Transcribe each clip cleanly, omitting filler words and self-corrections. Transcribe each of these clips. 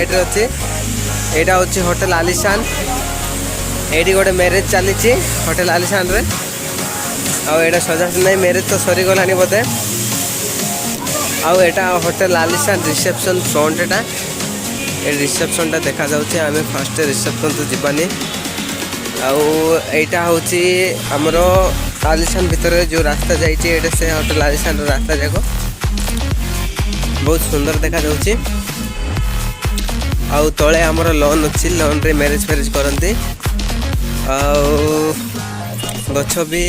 side रे अच्छे एटा होची होटल आलिशान एडी गोटे मैरिज चली होटल आलिशान रे आउ एटा सजा नहीं मैरिज तो सरी गलानी बोधे आउ एटा होटल आलिशान रिसेप्शन फ्रंट एटा ए रिसेप्शन टा देखा जाउचे आमे फर्स्ट रिसेप्शन तो जीवानी आउ एटा होची हमरो आलिशान भीतर जो रास्ता जाइए एटा से होटल आलिशान रास्ता जाको बहुत सुंदर देखा जाउची आउ तळे हमरो लॉन अछि लॉन रे मैरिज फेरिज करंती आउ गछ भी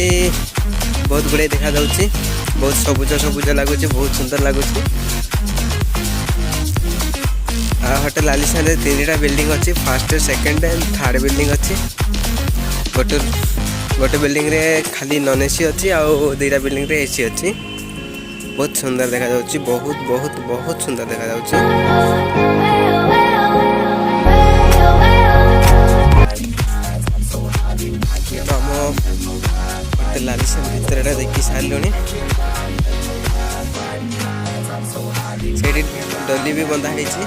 बहुत गुड़े देखा जाउची बहुत सबुज सबुज लागुची बहुत सुंदर लागुची होटल आलिशान रे तीनटा बिल्डिंग अछि first second and third building अछि गोटे बिल्डिंग रे खाली नॉन एसी अछि आउ दुईटा बिल्डिंग रे एसी अछि बहुत सुंदर देखा जाउची बहुत बहुत बहुत सुंदर देखा जाउची होटल आलिशान भीतर देखी सारलोनी सेठी डली भी बंधा ହେଇଛି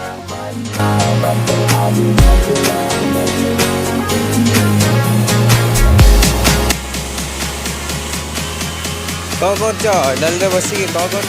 कौन कर डल रे बसिक कौन कर